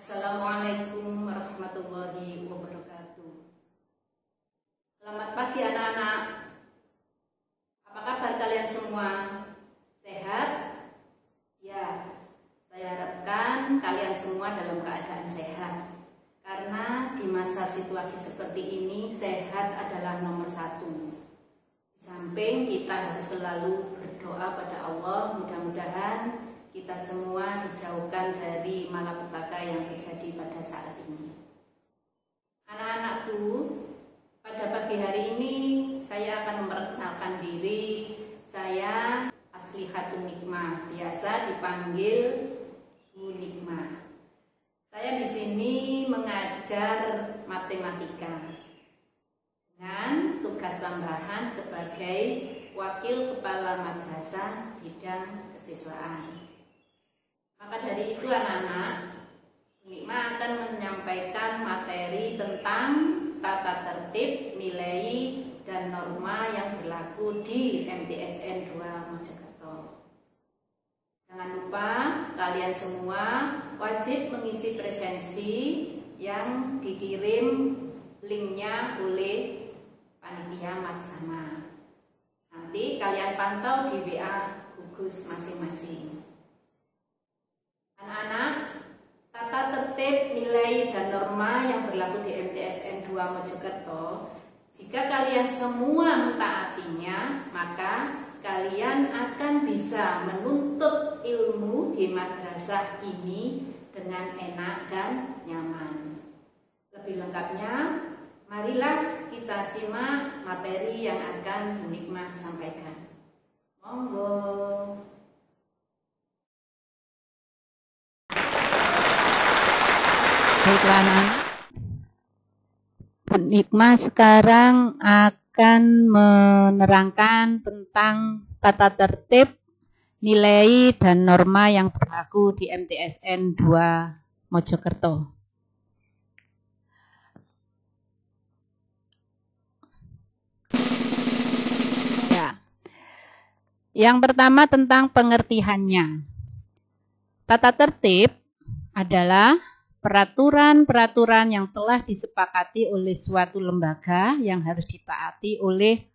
Assalamualaikum warahmatullahi wabarakatuh. Selamat pagi anak-anak. Apa kabar kalian semua? Sehat? Ya, saya harapkan kalian semua dalam keadaan sehat. Karena di masa situasi seperti ini, sehat adalah nomor satu. Di samping kita harus selalu berdoa pada Allah, mudah-mudahan kita semua dijauhkan dari malapetaka yang terjadi pada saat ini. Anak-anakku, pada pagi hari ini saya akan memperkenalkan diri. Saya Aslihatun Nikmah, biasa dipanggil Bu Nikmah. Saya di sini mengajar matematika dengan tugas tambahan sebagai Wakil Kepala Madrasah Bidang Kesiswaan. Maka dari itu anak-anak, Bu Nikmah akan menyampaikan materi tentang tata tertib, nilai, dan norma yang berlaku di MTSN 2 Mojokerto. Jangan lupa kalian semua wajib mengisi presensi yang dikirim linknya oleh panitia Matsama. Nanti kalian pantau di WA gugus masing-masing. Anak-anak, tata tertib, nilai, dan norma yang berlaku di MTSN 2 Mojokerto, jika kalian semua mentaatinya, maka kalian akan bisa menuntut ilmu di madrasah ini dengan enak dan nyaman. Lebih lengkapnya, marilah kita simak materi yang akan Bu Nikmah sampaikan. Monggo. Baiklah anak-anak, Bu Nikmah sekarang akan menerangkan tentang tata tertib, nilai, dan norma yang berlaku di MTSN 2 Mojokerto. Ya. Yang pertama tentang pengertiannya. Tata tertib adalah peraturan-peraturan yang telah disepakati oleh suatu lembaga yang harus ditaati oleh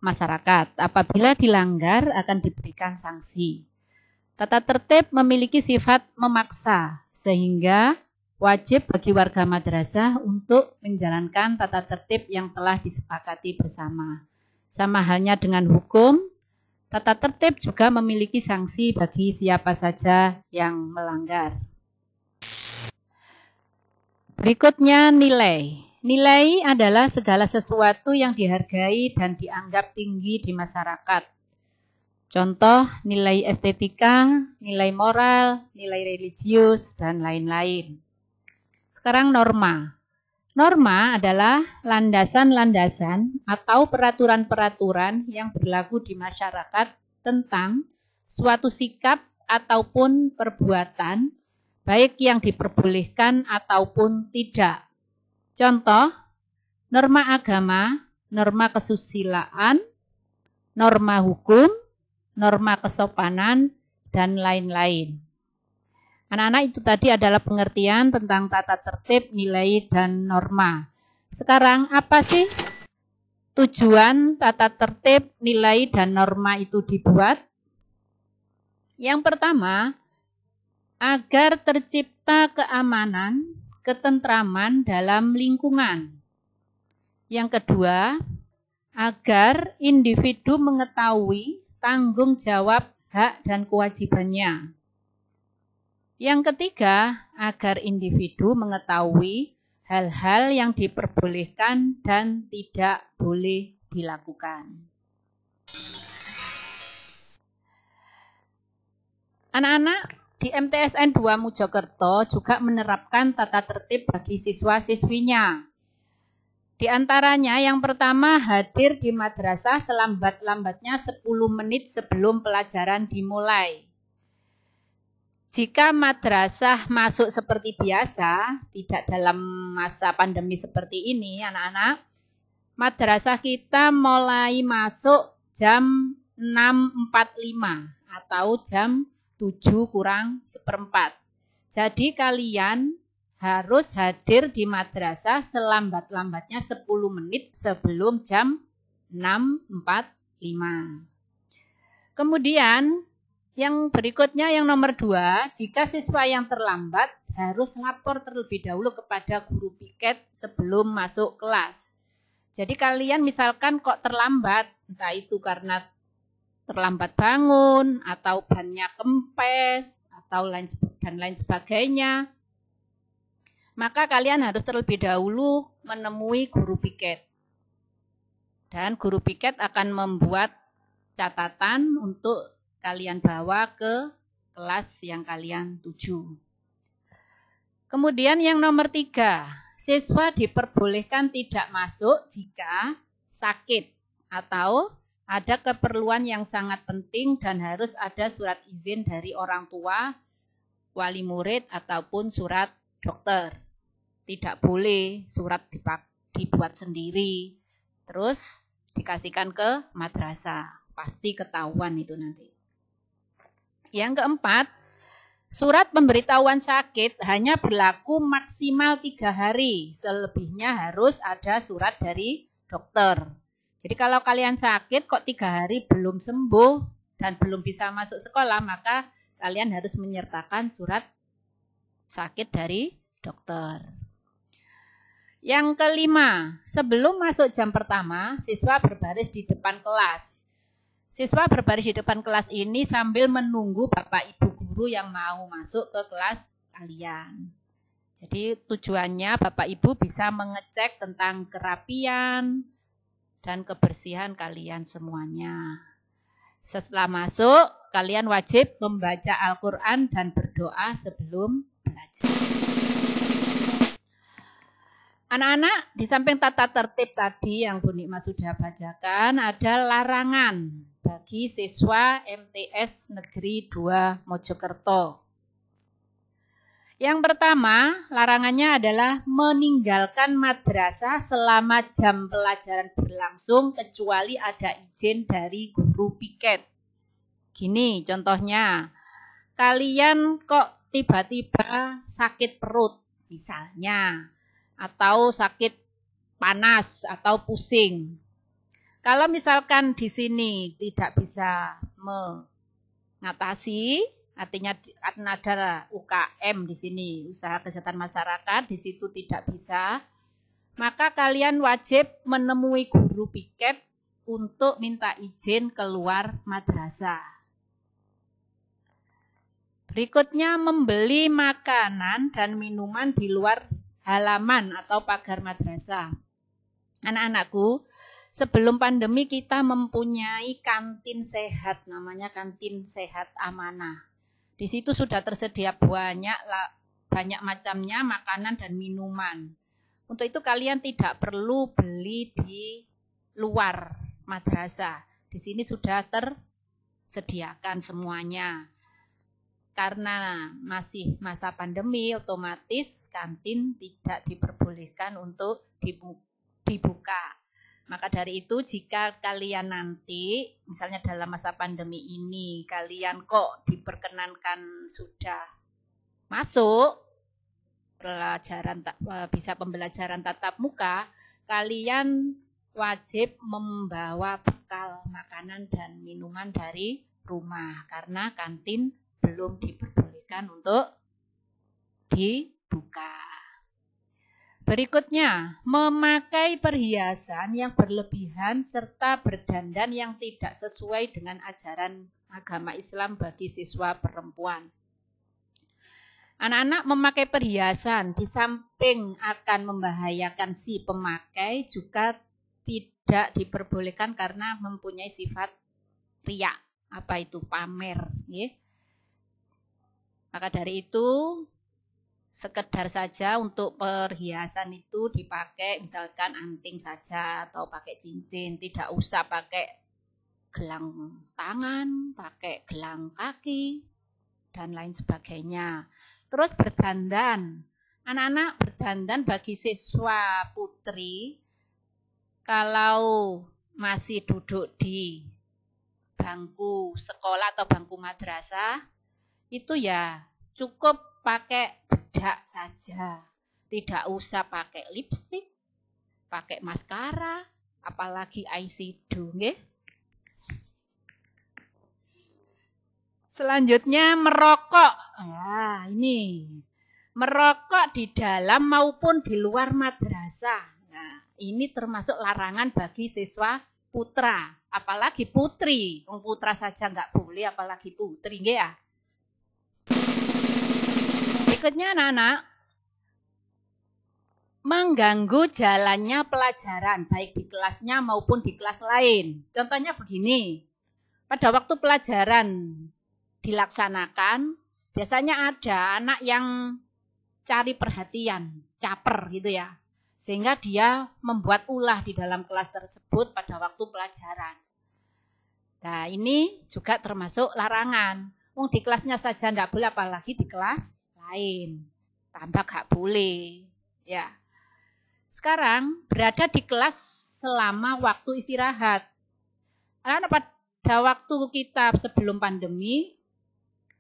masyarakat. Apabila dilanggar akan diberikan sanksi. Tata tertib memiliki sifat memaksa sehingga wajib bagi warga madrasah untuk menjalankan tata tertib yang telah disepakati bersama. Sama halnya dengan hukum, tata tertib juga memiliki sanksi bagi siapa saja yang melanggar. Berikutnya nilai. Nilai adalah segala sesuatu yang dihargai dan dianggap tinggi di masyarakat. Contoh nilai estetika, nilai moral, nilai religius, dan lain-lain. Sekarang norma. Norma adalah landasan-landasan atau peraturan-peraturan yang berlaku di masyarakat tentang suatu sikap ataupun perbuatan baik yang diperbolehkan ataupun tidak. Contoh, norma agama, norma kesusilaan, norma hukum, norma kesopanan, dan lain-lain. Anak-anak, itu tadi adalah pengertian tentang tata tertib, nilai, dan norma. Sekarang apa sih tujuan tata tertib, nilai, dan norma itu dibuat? Yang pertama, agar tercipta keamanan, ketentraman dalam lingkungan. Yang kedua, agar individu mengetahui tanggung jawab, hak, dan kewajibannya. Yang ketiga, agar individu mengetahui hal-hal yang diperbolehkan dan tidak boleh dilakukan. Anak-anak, di MTSN 2 Mojokerto juga menerapkan tata tertib bagi siswa-siswinya. Di antaranya yang pertama hadir di madrasah selambat-lambatnya 10 menit sebelum pelajaran dimulai. Jika madrasah masuk seperti biasa, tidak dalam masa pandemi seperti ini anak-anak, madrasah kita mulai masuk jam 6.45 atau jam 7 kurang seperempat. Jadi kalian harus hadir di madrasah selambat-lambatnya 10 menit sebelum jam 6.45. Kemudian yang berikutnya yang nomor 2, jika siswa yang terlambat harus lapor terlebih dahulu kepada guru piket sebelum masuk kelas. Jadi kalian misalkan kok terlambat, entah itu karena terlambat bangun atau bannya kempes atau lain sebagainya, maka kalian harus terlebih dahulu menemui guru piket. Dan guru piket akan membuat catatan untuk kalian bawa ke kelas yang kalian tuju. Kemudian yang nomor 3, siswa diperbolehkan tidak masuk jika sakit atau ada keperluan yang sangat penting dan harus ada surat izin dari orang tua, wali murid, ataupun surat dokter. Tidak boleh surat dibuat sendiri, terus dikasihkan ke madrasah. Pasti ketahuan itu nanti. Yang keempat, surat pemberitahuan sakit hanya berlaku maksimal 3 hari. Selebihnya harus ada surat dari dokter. Jadi kalau kalian sakit kok 3 hari belum sembuh dan belum bisa masuk sekolah, maka kalian harus menyertakan surat sakit dari dokter. Yang kelima, sebelum masuk jam pertama, siswa berbaris di depan kelas. Siswa berbaris di depan kelas ini sambil menunggu Bapak Ibu guru yang mau masuk ke kelas kalian. Jadi tujuannya Bapak Ibu bisa mengecek tentang kerapian dan kebersihan kalian semuanya. Setelah masuk, kalian wajib membaca Al-Quran dan berdoa sebelum belajar. Anak-anak, di samping tata tertib tadi yang Bu Nikma sudah bacakan, ada larangan bagi siswa MTS Negeri 2 Mojokerto. Yang pertama, larangannya adalah meninggalkan madrasah selama jam pelajaran berlangsung kecuali ada izin dari guru piket. Gini contohnya, kalian kok tiba-tiba sakit perut misalnya, atau sakit panas atau pusing. Kalau misalkan di sini tidak bisa mengatasi, artinya ada UKM di sini, usaha kesehatan masyarakat, di situ tidak bisa, maka kalian wajib menemui guru piket untuk minta izin keluar madrasah. Berikutnya, membeli makanan dan minuman di luar halaman atau pagar madrasah. Anak-anakku, sebelum pandemi kita mempunyai kantin sehat, namanya kantin sehat amanah. Di situ sudah tersedia banyak macamnya makanan dan minuman. Untuk itu kalian tidak perlu beli di luar madrasah. Di sini sudah tersediakan semuanya. Karena masih masa pandemi, otomatis kantin tidak diperbolehkan untuk dibuka. Maka dari itu, jika kalian nanti, misalnya dalam masa pandemi ini, kalian kok diperkenankan sudah masuk bisa pembelajaran tatap muka, kalian wajib membawa bekal makanan dan minuman dari rumah, karena kantin belum diperbolehkan untuk dibuka. Berikutnya, memakai perhiasan yang berlebihan serta berdandan yang tidak sesuai dengan ajaran agama Islam bagi siswa perempuan. Anak-anak memakai perhiasan di samping akan membahayakan si pemakai, juga tidak diperbolehkan karena mempunyai sifat riya, apa itu pamer, ya. Maka dari itu, sekedar saja untuk perhiasan itu dipakai misalkan anting saja atau pakai cincin, tidak usah pakai gelang tangan, pakai gelang kaki, dan lain sebagainya. Terus berdandan. Anak-anak berdandan bagi siswa putri, kalau masih duduk di bangku sekolah atau bangku madrasah, itu ya cukup pakai bedak saja. Tidak usah pakai lipstik, pakai maskara, apalagi eyeshadow, nggih. Selanjutnya merokok. Ya, ini. Merokok di dalam maupun di luar madrasah. Nah, ini termasuk larangan bagi siswa putra, apalagi putri. Wong putra saja nggak boleh, apalagi putri, nggih ya. Berikutnya anak-anak, mengganggu jalannya pelajaran, baik di kelasnya maupun di kelas lain. Contohnya begini, pada waktu pelajaran dilaksanakan, biasanya ada anak yang cari perhatian, caper gitu ya. Sehingga dia membuat ulah di dalam kelas tersebut pada waktu pelajaran. Nah, ini juga termasuk larangan. Wong di kelasnya saja tidak boleh, apalagi di kelas lain. Tambah gak boleh. Ya. Sekarang berada di kelas selama waktu istirahat. Karena pada waktu kita sebelum pandemi,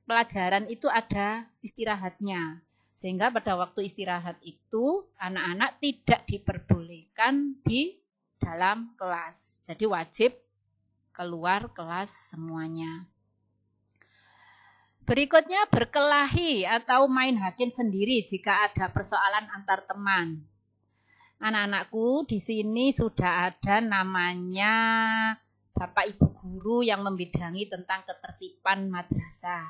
pelajaran itu ada istirahatnya. Sehingga pada waktu istirahat itu anak-anak tidak diperbolehkan di dalam kelas. Jadi wajib keluar kelas semuanya. Berikutnya berkelahi atau main hakim sendiri jika ada persoalan antar teman. Anak-anakku, di sini sudah ada namanya Bapak Ibu Guru yang membidangi tentang ketertiban madrasah.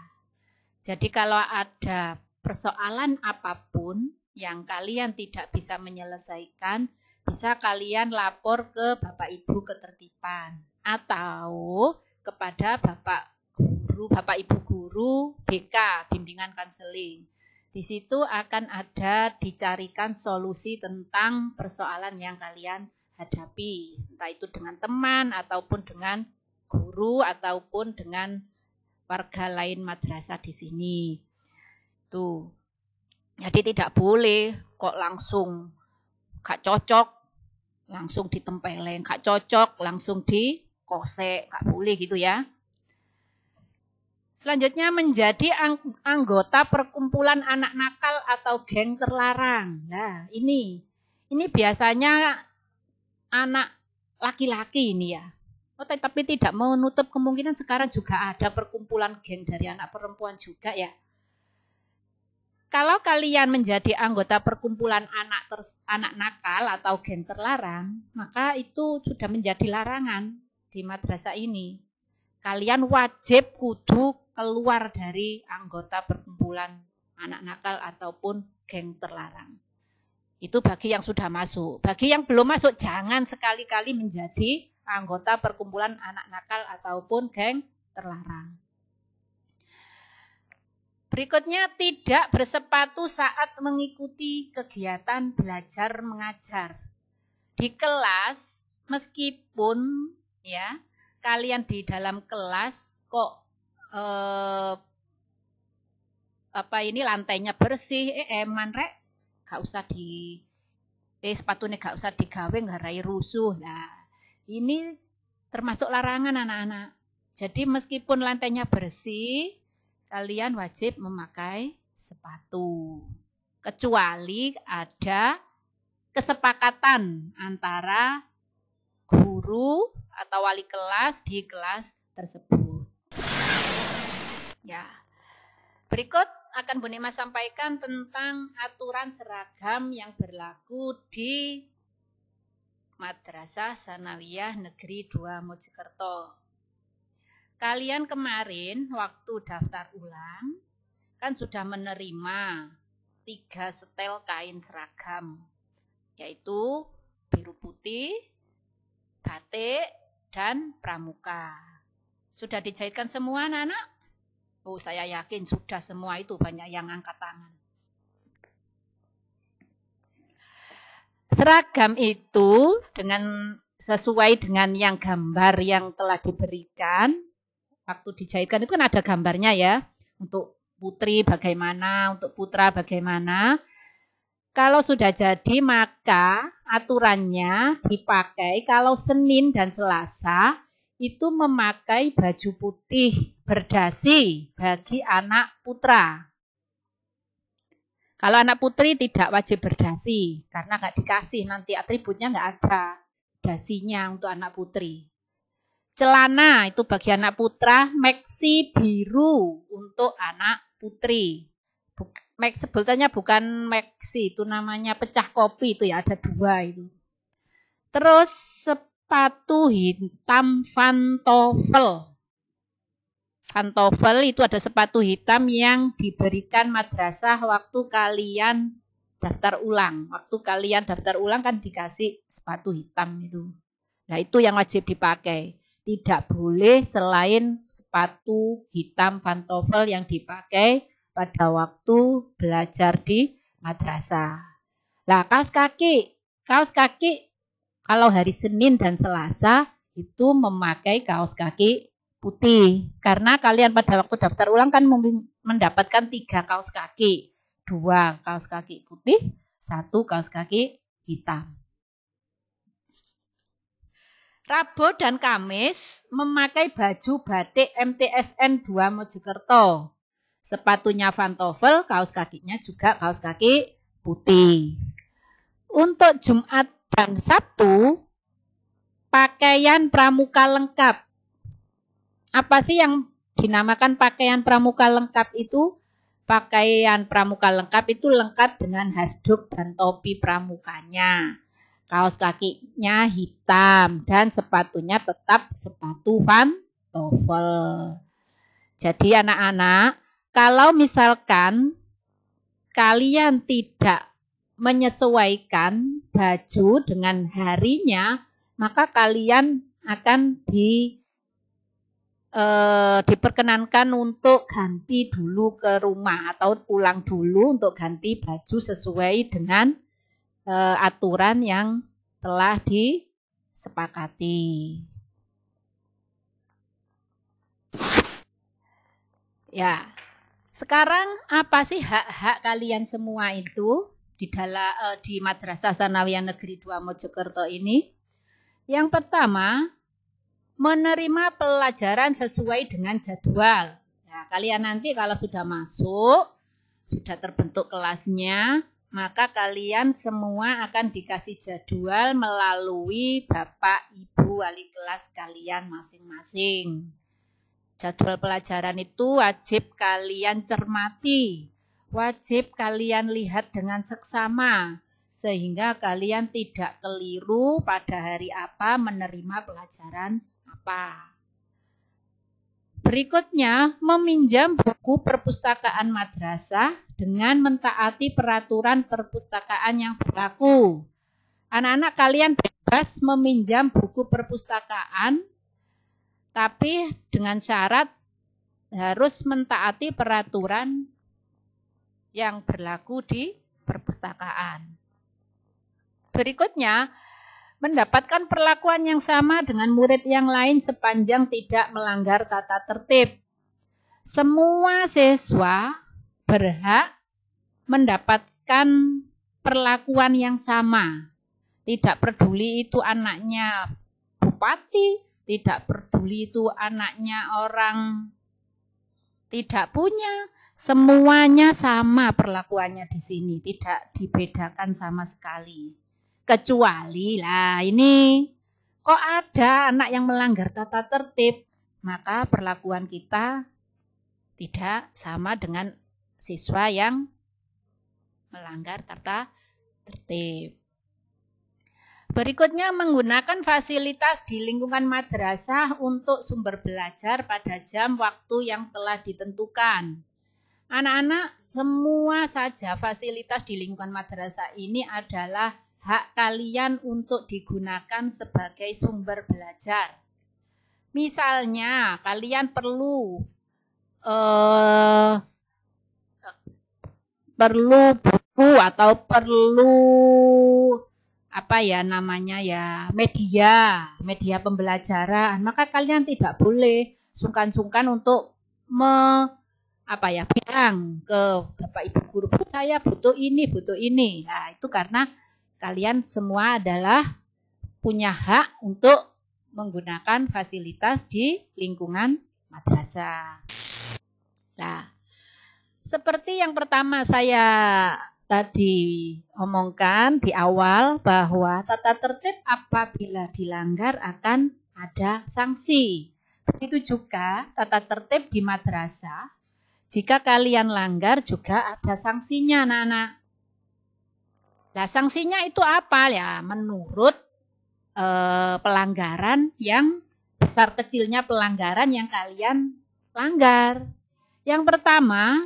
Jadi kalau ada persoalan apapun yang kalian tidak bisa menyelesaikan, bisa kalian lapor ke Bapak Ibu ketertiban atau kepada Bapak Ibu Guru BK, bimbingan konseling. Di situ akan ada dicarikan solusi tentang persoalan yang kalian hadapi, entah itu dengan teman ataupun dengan guru ataupun dengan warga lain madrasah di sini. Tuh. Jadi tidak boleh kok langsung gak cocok langsung ditempeleng, gak cocok langsung dikosek, gak boleh gitu ya. Selanjutnya menjadi anggota perkumpulan anak nakal atau geng terlarang. Nah, ini biasanya anak laki-laki ini ya. Oh, tapi tidak menutup kemungkinan sekarang juga ada perkumpulan geng dari anak perempuan juga ya. Kalau kalian menjadi anggota perkumpulan anak nakal atau geng terlarang, maka itu sudah menjadi larangan di madrasah ini. Kalian wajib kudu keluar dari anggota perkumpulan anak nakal ataupun geng terlarang. Itu bagi yang sudah masuk. Bagi yang belum masuk, jangan sekali-kali menjadi anggota perkumpulan anak nakal ataupun geng terlarang. Berikutnya, tidak bersepatu saat mengikuti kegiatan belajar mengajar. Di kelas, meskipun ya kalian di dalam kelas kok lantainya bersih, eman rek, gak usah sepatunya gak usah digawe ngarai rusuh. Nah, ini termasuk larangan anak-anak. Jadi meskipun lantainya bersih, kalian wajib memakai sepatu. Kecuali ada kesepakatan antara guru atau wali kelas di kelas tersebut. Ya. Berikut akan Bu Nima sampaikan tentang aturan seragam yang berlaku di Madrasah Sanawiyah Negeri 2 Mojokerto. Kalian kemarin waktu daftar ulang kan sudah menerima 3 setel kain seragam, yaitu biru putih, batik, dan pramuka. Sudah dijahitkan semua anak-anak? Oh, saya yakin sudah semua itu, banyak yang angkat tangan. Seragam itu sesuai dengan yang gambar yang telah diberikan. Waktu dijahitkan itu kan ada gambarnya ya. Untuk putri bagaimana, untuk putra bagaimana. Kalau sudah jadi maka aturannya dipakai kalau Senin dan Selasa itu memakai baju putih berdasi bagi anak putra. Kalau anak putri tidak wajib berdasi, karena nggak dikasih, nanti atributnya nggak ada dasinya untuk anak putri. Celana itu bagi anak putra, maxi biru untuk anak putri. Sebutannya bukan maxi, itu namanya pecah kopi, itu ya ada 2 itu. Terus sepatu hitam pantofel. Pantofel itu ada sepatu hitam yang diberikan madrasah waktu kalian daftar ulang. Waktu kalian daftar ulang kan dikasih sepatu hitam itu. Nah itu yang wajib dipakai. Tidak boleh selain sepatu hitam pantofel yang dipakai pada waktu belajar di madrasah. Nah kaos kaki kalau hari Senin dan Selasa itu memakai kaos kaki putih. Karena kalian pada waktu daftar ulang kan mendapatkan 3 kaos kaki. 2 kaos kaki putih, 1 kaos kaki hitam. Rabu dan Kamis memakai baju batik MTSN 2 Mojokerto. Sepatunya pantofel, kaos kakinya juga kaos kaki putih. Untuk Jumat dan Sabtu, pakaian pramuka lengkap. Apa sih yang dinamakan pakaian pramuka lengkap itu? Pakaian pramuka lengkap itu lengkap dengan hasduk dan topi pramukanya. Kaos kakinya hitam dan sepatunya tetap sepatu pantofel. Jadi anak-anak, kalau misalkan kalian tidak menyesuaikan baju dengan harinya, maka kalian akan diperkenankan untuk ganti dulu ke rumah atau pulang dulu untuk ganti baju sesuai dengan aturan yang telah disepakati. Ya, sekarang apa sih hak-hak kalian semua itu di Madrasah Tsanawiyah Negeri 2 Mojokerto ini? Yang pertama, menerima pelajaran sesuai dengan jadwal. Nah, kalian nanti kalau sudah masuk, sudah terbentuk kelasnya, maka kalian semua akan dikasih jadwal melalui Bapak Ibu wali kelas kalian masing-masing. Jadwal pelajaran itu wajib kalian cermati, wajib kalian lihat dengan seksama, sehingga kalian tidak keliru pada hari apa menerima pelajaran apa. Berikutnya, meminjam buku perpustakaan madrasah dengan mentaati peraturan perpustakaan yang berlaku. Anak-anak kalian bebas meminjam buku perpustakaan, tapi dengan syarat harus mentaati peraturan yang berlaku di perpustakaan. Berikutnya, mendapatkan perlakuan yang sama dengan murid yang lain sepanjang tidak melanggar tata tertib. Semua siswa berhak mendapatkan perlakuan yang sama. Tidak peduli itu anaknya bupati, tidak peduli itu anaknya orang tidak punya, semuanya sama perlakuannya di sini, tidak dibedakan sama sekali. Kecuali lah ini kok ada anak yang melanggar tata tertib, maka perlakuan kita tidak sama dengan siswa yang melanggar tata tertib. Berikutnya, menggunakan fasilitas di lingkungan madrasah untuk sumber belajar pada jam waktu yang telah ditentukan. Anak-anak, semua saja fasilitas di lingkungan madrasah ini adalah hak kalian untuk digunakan sebagai sumber belajar. Misalnya, kalian perlu buku atau perlu media pembelajaran, maka kalian tidak boleh sungkan-sungkan untuk bilang ke Bapak Ibu guru, saya butuh ini. Nah, itu karena kalian semua adalah punya hak untuk menggunakan fasilitas di lingkungan madrasah. Nah, seperti yang pertama saya tadi omongkan di awal bahwa tata tertib apabila dilanggar akan ada sanksi. Begitu juga tata tertib di madrasah. Jika kalian langgar juga ada sanksinya, anak-anak. Nah, sanksinya itu apa ya? Menurut pelanggaran yang besar kecilnya pelanggaran yang kalian langgar. Yang pertama,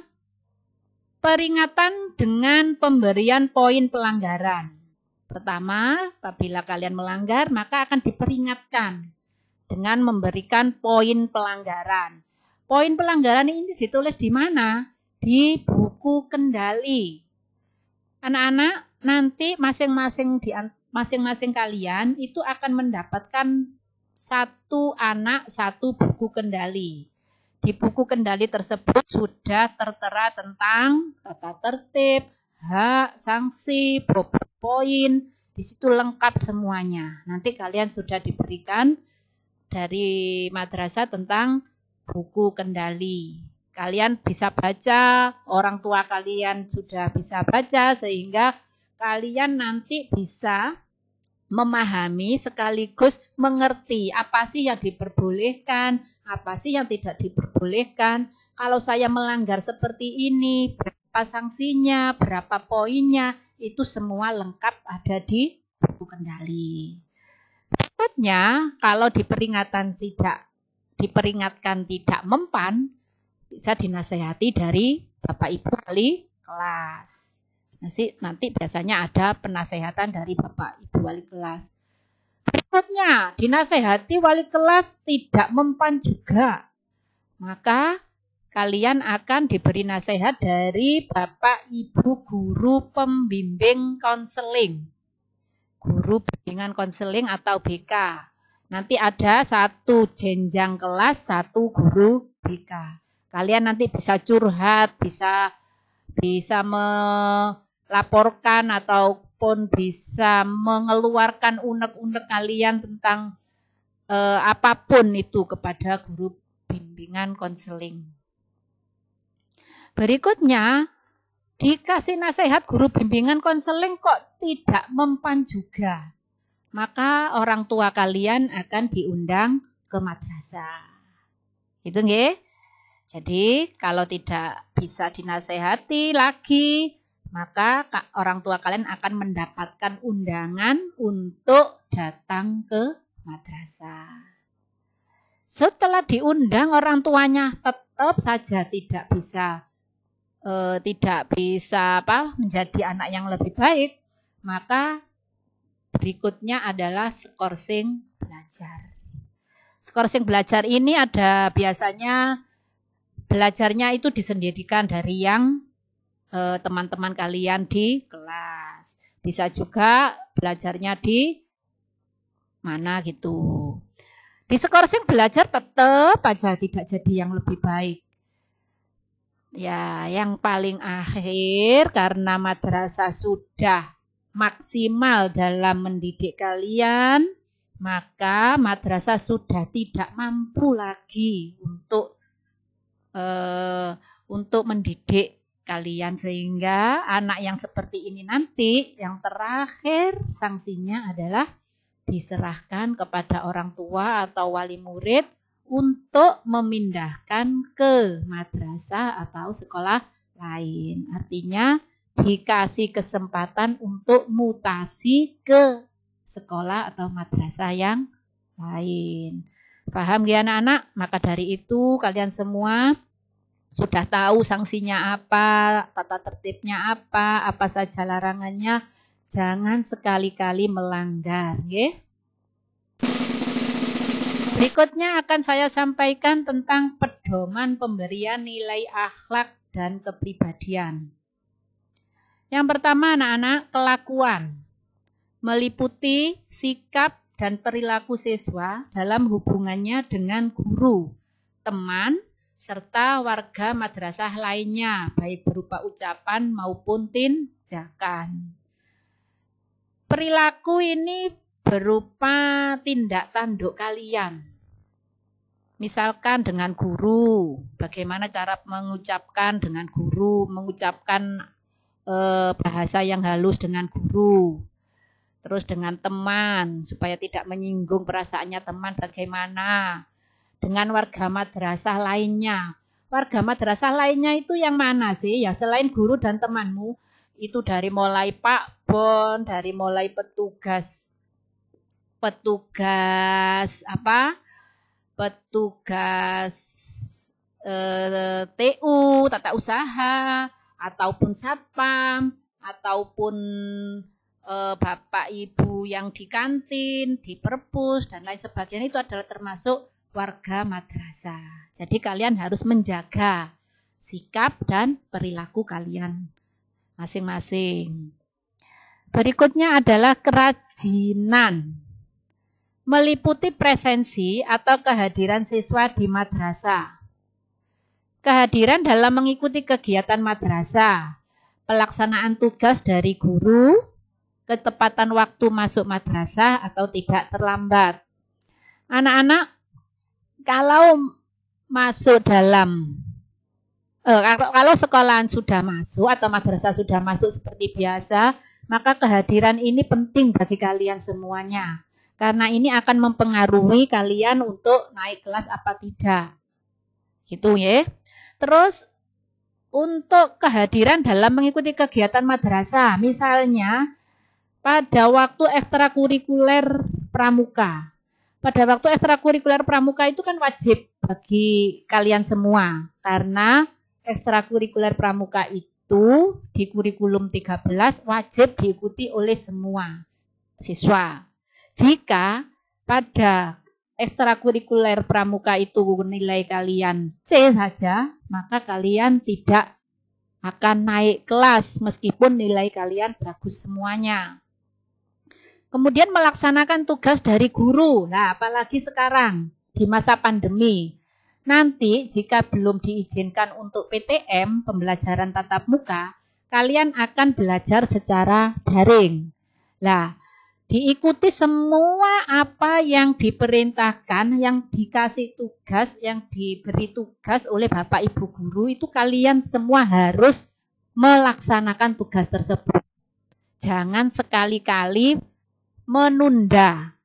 peringatan dengan pemberian poin pelanggaran. Pertama, apabila kalian melanggar, maka akan diperingatkan dengan memberikan poin pelanggaran. Poin pelanggaran ini ditulis di mana? Di buku kendali. Anak-anak, nanti masing-masing kalian itu akan mendapatkan satu anak, satu buku kendali. Di buku kendali tersebut sudah tertera tentang tata tertib, hak, sanksi, poin. Di situ lengkap semuanya. Nanti kalian sudah diberikan dari madrasah tentang buku kendali. Kalian bisa baca, orang tua kalian sudah bisa baca, sehingga kalian nanti bisa memahami sekaligus mengerti apa sih yang diperbolehkan, apa sih yang tidak diperbolehkan. Kalau saya melanggar seperti ini, berapa sanksinya, berapa poinnya, itu semua lengkap ada di buku kendali. Berikutnya, kalau diperingatkan tidak mempan, bisa dinasehati dari Bapak Ibu wali kelas. Nanti biasanya ada penasehatan dari Bapak Ibu wali kelas. Berikutnya, dinasehati wali kelas tidak mempan juga. Maka kalian akan diberi nasihat dari Bapak Ibu guru pembimbing konseling. Guru bimbingan konseling atau BK. Nanti ada satu jenjang kelas, satu guru BK. Kalian nanti bisa curhat, bisa melaporkan ataupun bisa mengeluarkan unek-unek kalian tentang apapun itu kepada guru bimbingan konseling. Berikutnya, dikasih nasihat guru bimbingan konseling kok tidak mempan juga. Maka orang tua kalian akan diundang ke madrasah. Itu nggih? Jadi kalau tidak bisa dinasehati lagi, maka orang tua kalian akan mendapatkan undangan untuk datang ke madrasah. Setelah diundang, orang tuanya tetap saja tidak bisa menjadi anak yang lebih baik, maka berikutnya adalah skorsing belajar. Skorsing belajar ini ada biasanya belajarnya itu disendirikan dari yang teman-teman kalian di kelas. Bisa juga belajarnya di mana gitu. Di skorsing belajar tetap aja tidak jadi yang lebih baik. Ya, yang paling akhir karena madrasah sudah maksimal dalam mendidik kalian, maka madrasah sudah tidak mampu lagi untuk mendidik kalian, sehingga anak yang seperti ini nanti yang terakhir sanksinya adalah diserahkan kepada orang tua atau wali murid untuk memindahkan ke madrasah atau sekolah lain. Artinya dikasih kesempatan untuk mutasi ke sekolah atau madrasah yang lain. Paham ya anak-anak? Maka dari itu kalian semua sudah tahu sanksinya apa, tata tertibnya apa saja larangannya. Jangan sekali-kali melanggar, nggih. Berikutnya akan saya sampaikan tentang pedoman pemberian nilai akhlak dan kepribadian. Yang pertama anak-anak, kelakuan. Meliputi sikap dan perilaku siswa dalam hubungannya dengan guru, teman, serta warga madrasah lainnya, baik berupa ucapan maupun tindakan. Perilaku ini berupa tindak tanduk kalian. Misalkan dengan guru, bagaimana cara mengucapkan dengan guru, mengucapkan bahasa yang halus dengan guru. Terus dengan teman, supaya tidak menyinggung perasaannya teman bagaimana. Dengan warga madrasah lainnya. Warga madrasah lainnya itu yang mana sih? Ya selain guru dan temanmu, itu dari mulai Pak Bon, dari mulai petugas TU, tata usaha, ataupun satpam, ataupun bapak ibu yang di kantin, di perpus, dan lain sebagainya, itu adalah termasuk warga madrasah. Jadi kalian harus menjaga sikap dan perilaku kalian masing-masing. Berikutnya adalah kerajinan. Meliputi presensi atau kehadiran siswa di madrasah. Kehadiran dalam mengikuti kegiatan madrasah, pelaksanaan tugas dari guru, ketepatan waktu masuk madrasah atau tidak terlambat. Anak-anak kalau masuk dalam kalau sekolahan sudah masuk atau madrasah sudah masuk seperti biasa, maka kehadiran ini penting bagi kalian semuanya. Karena ini akan mempengaruhi kalian untuk naik kelas apa tidak. Gitu ya. Terus untuk kehadiran dalam mengikuti kegiatan madrasah, misalnya pada waktu ekstrakurikuler pramuka. Pada waktu ekstrakurikuler pramuka itu kan wajib bagi kalian semua. Karena ekstrakurikuler pramuka itu di kurikulum 13 wajib diikuti oleh semua siswa. Jika pada ekstrakurikuler pramuka itu nilai kalian C saja, maka kalian tidak akan naik kelas meskipun nilai kalian bagus semuanya. Kemudian melaksanakan tugas dari guru. Nah, apalagi sekarang di masa pandemi. Nanti jika belum diizinkan untuk PTM, pembelajaran tatap muka, kalian akan belajar secara daring. Nah, diikuti semua apa yang diperintahkan, yang dikasih tugas, yang diberi tugas oleh Bapak Ibu guru, itu kalian semua harus melaksanakan tugas tersebut. Jangan sekali-kali menunda.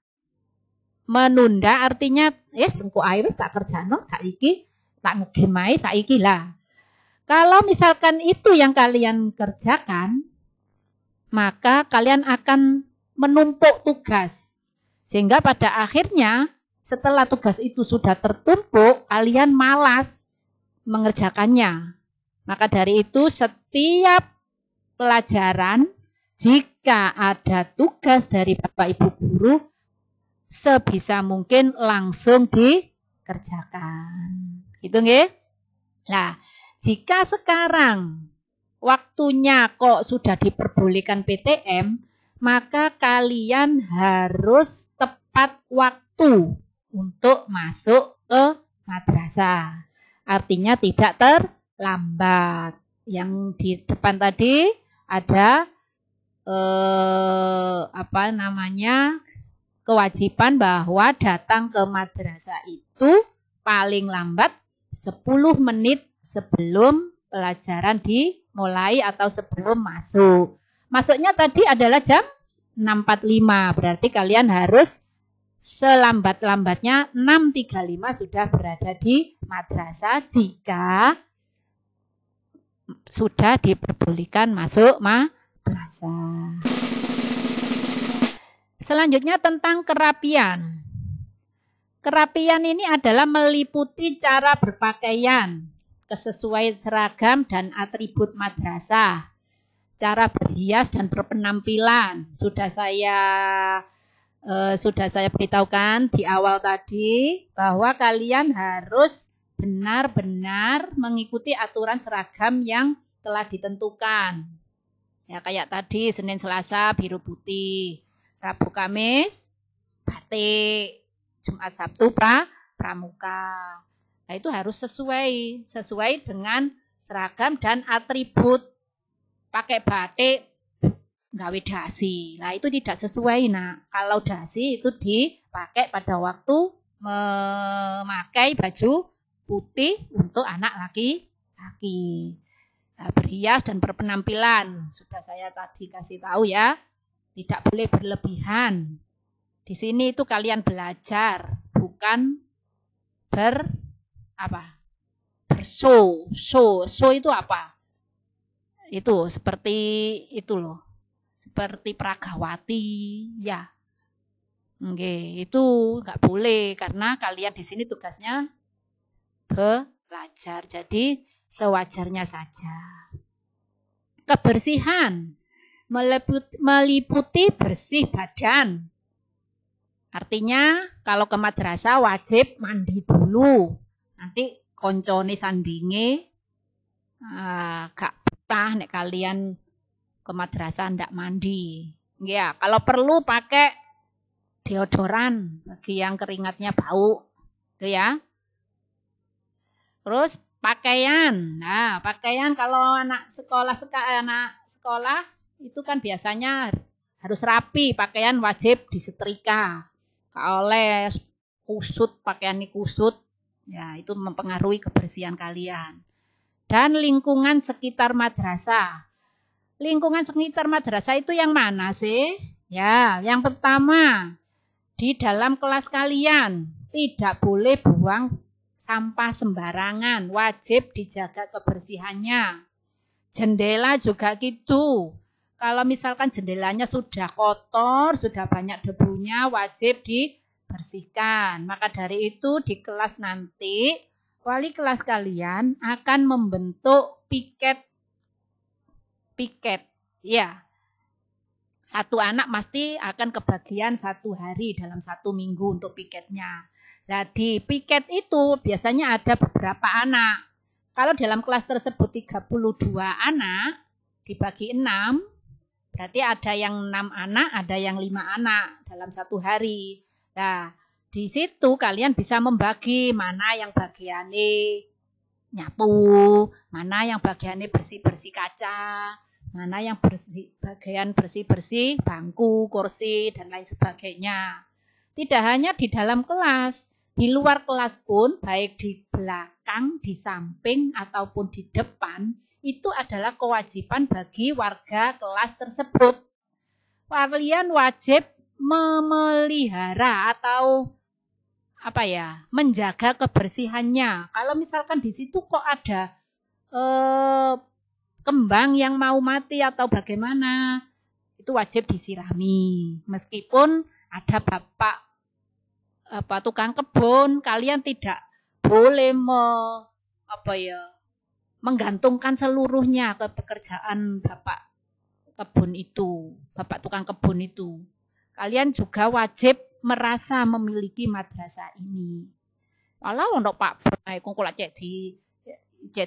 Menunda artinya, engko ae wis tak kerjano, saiki tak ngegame ae saiki lah. Kalau misalkan itu yang kalian kerjakan, maka kalian akan menumpuk tugas. Sehingga pada akhirnya setelah tugas itu sudah tertumpuk, kalian malas mengerjakannya. Maka dari itu setiap pelajaran jika ada tugas dari Bapak Ibu guru, sebisa mungkin langsung dikerjakan. Gitu nggih? Nah, jika sekarang waktunya kok sudah diperbolehkan PTM, maka kalian harus tepat waktu untuk masuk ke madrasah. Artinya tidak terlambat. Yang di depan tadi ada kewajiban bahwa datang ke madrasah itu paling lambat 10 menit sebelum pelajaran dimulai atau sebelum masuk. Masuknya tadi adalah jam 6.45, berarti kalian harus selambat-lambatnya 6.35 sudah berada di madrasah jika sudah diperbolehkan masuk madrasah. Selanjutnya tentang kerapian. Kerapian ini adalah meliputi cara berpakaian, kesesuaian seragam dan atribut madrasah, cara berhias dan berpenampilan. Sudah saya beritahukan di awal tadi bahwa kalian harus benar-benar mengikuti aturan seragam yang telah ditentukan. Ya kayak tadi Senin Selasa biru putih, Rabu Kamis batik, Jumat Sabtu pramuka. Nah, itu harus sesuai dengan seragam dan atribut. Pakai batik gawe dasi. Nah, itu tidak sesuai. Nah, kalau dasi itu dipakai pada waktu memakai baju putih untuk anak laki-laki. Berhias dan berpenampilan. Sudah saya tadi kasih tahu ya. Tidak boleh berlebihan. Di sini itu kalian belajar, bukan bershow. Show itu apa? Itu seperti itu loh. Seperti Pragawati, ya. Oke, itu nggak boleh karena kalian di sini tugasnya belajar. Jadi sewajarnya saja. Kebersihan meliputi bersih badan. Artinya kalau ke madrasah wajib mandi dulu. Nanti koncone sandinge gak betah nek kalian ke madrasah ndak mandi. Ya, kalau perlu pakai deodoran bagi yang keringatnya bau. Itu ya. Terus pakaian. Nah, pakaian kalau anak sekolah itu kan biasanya harus rapi, pakaian wajib disetrika. Kalau oleh kusut, pakaian ini kusut, ya itu mempengaruhi kebersihan kalian. Dan lingkungan sekitar madrasah. Lingkungan sekitar madrasah itu yang mana sih? Ya, yang pertama, di dalam kelas kalian tidak boleh buang sampah sembarangan, wajib dijaga kebersihannya. Jendela juga gitu. Kalau misalkan jendelanya sudah kotor, sudah banyak debunya, wajib dibersihkan. Maka dari itu di kelas nanti, wali kelas kalian akan membentuk piket. Ya, satu anak pasti akan kebagian 1 hari dalam 1 minggu untuk piketnya. Nah, di piket itu biasanya ada beberapa anak. Kalau dalam kelas tersebut 32 anak, dibagi 6, berarti ada yang 6 anak, ada yang 5 anak dalam 1 hari. Nah, di situ kalian bisa membagi mana yang bagiannya nyapu, mana yang bagiannya bersih-bersih kaca, mana yang bagian bersih-bersih bangku, kursi, dan lain sebagainya. Tidak hanya di dalam kelas, di luar kelas pun, baik di belakang, di samping, ataupun di depan, itu adalah kewajiban bagi warga kelas tersebut. Kalian wajib memelihara atau menjaga kebersihannya. Kalau misalkan di situ kok ada kembang yang mau mati atau bagaimana, itu wajib disirami. Meskipun ada bapak tukang kebun, kalian tidak boleh menggantungkan seluruhnya ke pekerjaan bapak tukang kebun itu. Kalian juga wajib merasa memiliki madrasah ini. Walau untuk Pak Bon, kok cek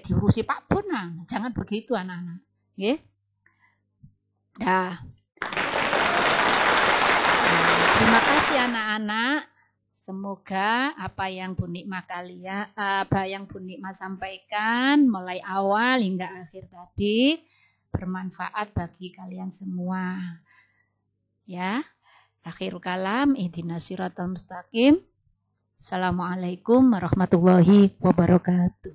diurusi Pak Bon, jangan begitu anak-anak. Nggih. Terima kasih anak-anak. Semoga apa yang Bu Nikmah sampaikan mulai awal hingga akhir tadi bermanfaat bagi kalian semua. Ya. Akhirul kalam, ihdinas siratal mustaqim. Assalamualaikum warahmatullahi wabarakatuh.